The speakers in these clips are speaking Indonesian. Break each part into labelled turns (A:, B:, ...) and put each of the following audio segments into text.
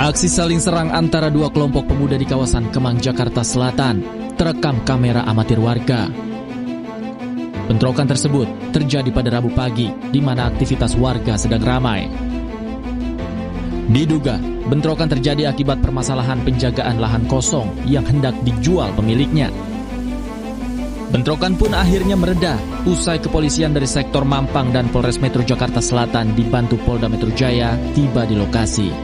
A: Aksi saling serang antara dua kelompok pemuda di kawasan Kemang, Jakarta Selatan terekam kamera amatir warga. Bentrokan tersebut terjadi pada Rabu pagi, di mana aktivitas warga sedang ramai. Diduga, bentrokan terjadi akibat permasalahan penjagaan lahan kosong yang hendak dijual pemiliknya. Bentrokan pun akhirnya mereda usai kepolisian dari sektor Mampang dan Polres Metro Jakarta Selatan dibantu Polda Metro Jaya tiba di lokasi.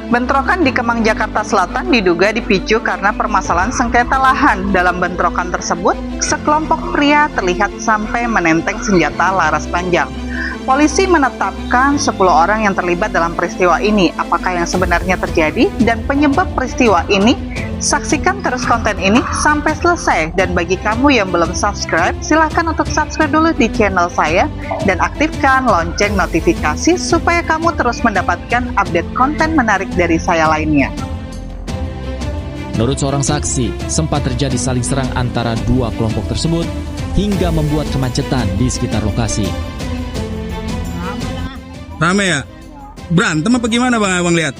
B: Bentrokan di Kemang, Jakarta Selatan diduga dipicu karena permasalahan sengketa lahan. Dalam bentrokan tersebut, sekelompok pria terlihat sampai menenteng senjata laras panjang. Polisi menetapkan 10 orang yang terlibat dalam peristiwa ini. Apakah yang sebenarnya terjadi dan penyebab peristiwa ini? Saksikan terus konten ini sampai selesai. Dan bagi kamu yang belum subscribe, silahkan untuk subscribe dulu di channel saya dan aktifkan lonceng notifikasi supaya kamu terus mendapatkan update konten menarik dari saya lainnya.
A: Menurut seorang saksi, sempat terjadi saling serang antara dua kelompok tersebut hingga membuat kemacetan di sekitar lokasi.
C: Rame ya? Berantem apa gimana bang abang lihat?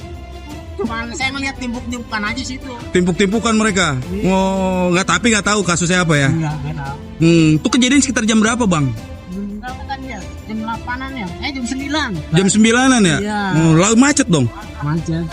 D: Cuman saya melihat timpuk-timpukan aja situ.
C: Timpuk-timpukan mereka? Oh, nggak tahu kasusnya apa ya?
D: Enggak tahu.
C: Itu kejadian sekitar jam berapa bang?
D: Berapa kan ya? Jam 8-an ya? Jam 9.
C: Jam 9-an ya?
D: Iya.
C: Oh, lalu macet dong?
D: Macet.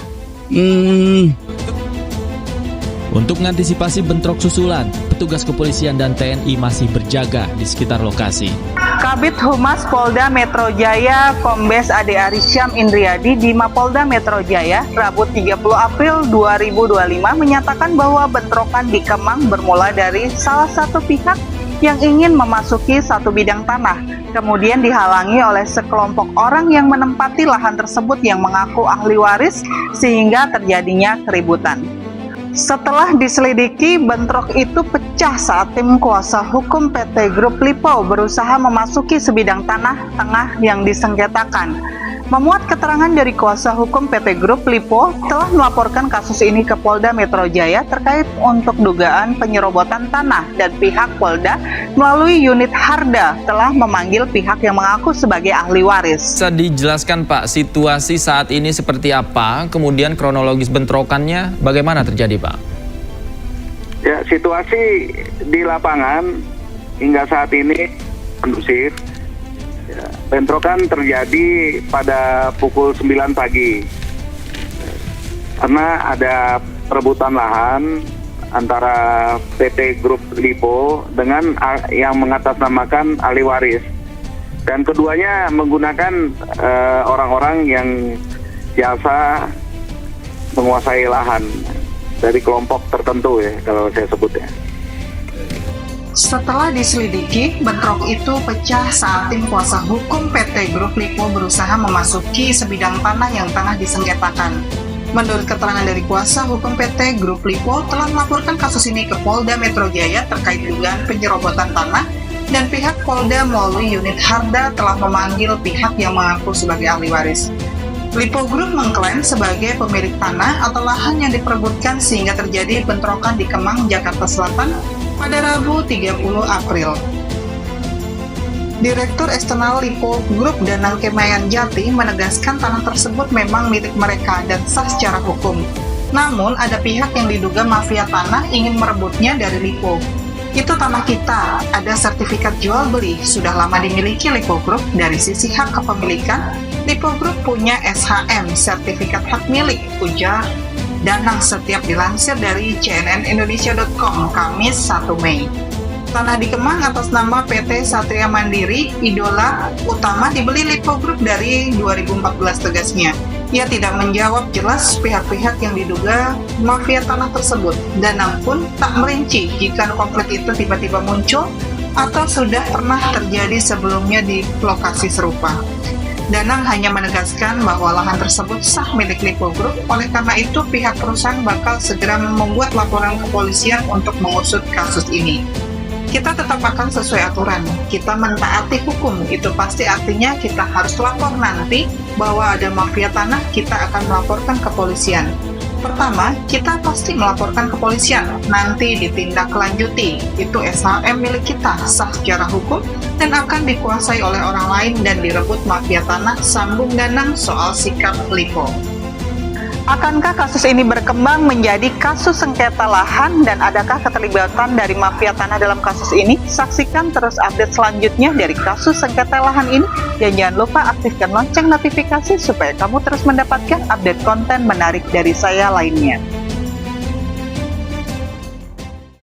A: Untuk mengantisipasi bentrok susulan, petugas kepolisian dan TNI masih berjaga di sekitar lokasi.
B: Kabid Humas Polda Metro Jaya Kombes Ade Arisyam Indriadi di Mapolda Metro Jaya Rabu 30 April 2025 menyatakan bahwa bentrokan di Kemang bermula dari salah satu pihak yang ingin memasuki satu bidang tanah, kemudian dihalangi oleh sekelompok orang yang menempati lahan tersebut yang mengaku ahli waris sehingga terjadinya keributan. Setelah diselidiki, bentrok itu pecah saat tim kuasa hukum PT Grup Lipo berusaha memasuki sebidang tanah tengah yang disengketakan. Memuat keterangan dari kuasa hukum PT Grup Lipo telah melaporkan kasus ini ke Polda Metro Jaya terkait untuk dugaan penyerobotan tanah dan pihak Polda melalui unit Harda telah memanggil pihak yang mengaku sebagai ahli waris.
E: Bisa dijelaskan Pak, situasi saat ini seperti apa, kemudian kronologis bentrokannya bagaimana terjadi Pak?
F: Ya, situasi di lapangan hingga saat ini kondusif. Ya, bentrokan terjadi pada pukul 9 pagi karena ada perebutan lahan antara PT Grup Lipo dengan yang mengatasnamakan ahli waris, dan keduanya menggunakan orang-orang yang biasa menguasai lahan dari kelompok tertentu ya, kalau saya sebutnya.
B: Setelah diselidiki, bentrok itu pecah saat tim kuasa hukum PT Grup Lipo berusaha memasuki sebidang tanah yang tengah disengketakan. Menurut keterangan dari kuasa hukum PT Grup Lipo telah melaporkan kasus ini ke Polda Metro Jaya terkait dugaan penyerobotan tanah, dan pihak Polda melalui unit Harda telah memanggil pihak yang mengaku sebagai ahli waris. Lipo Group mengklaim sebagai pemilik tanah atau lahan yang diperebutkan sehingga terjadi bentrokan di Kemang, Jakarta Selatan pada Rabu 30 April. Direktur Eksternal Lipo Group Danang Kemayan Jati menegaskan tanah tersebut memang milik mereka dan sah secara hukum. Namun ada pihak yang diduga mafia tanah ingin merebutnya dari Lipo. Itu tanah kita, ada sertifikat jual beli, sudah lama dimiliki Lipo Group. Dari sisi hak kepemilikan, Lipo Group punya SHM, sertifikat hak milik, ujar Danang setiap dilansir dari cnnindonesia.com Kamis 1 Mei. Tanah di Kemang atas nama PT Satria Mandiri, idola utama dibeli Lipo Group dari 2014 tegasnya. Ia tidak menjawab jelas pihak-pihak yang diduga mafia tanah tersebut. Danang pun tak merinci jika konflik itu tiba-tiba muncul atau sudah pernah terjadi sebelumnya di lokasi serupa. Danang hanya menegaskan bahwa lahan tersebut sah milik Lipo Group, oleh karena itu pihak perusahaan bakal segera membuat laporan kepolisian untuk mengusut kasus ini. Kita tetap akan sesuai aturan, kita mentaati hukum, itu pasti artinya kita harus lapor nanti bahwa ada mafia tanah, kita akan melaporkan kepolisian. Pertama, kita pasti melaporkan kepolisian, nanti ditindaklanjuti. Itu SHM milik kita, sah secara hukum, dan akan dikuasai oleh orang lain dan direbut mafia tanah, sambung Danang soal sikap Lipo. Akankah kasus ini berkembang menjadi kasus sengketa lahan dan adakah keterlibatan dari mafia tanah dalam kasus ini? Saksikan terus update selanjutnya dari kasus sengketa lahan ini dan jangan lupa aktifkan lonceng notifikasi supaya kamu terus mendapatkan update konten menarik dari saya lainnya.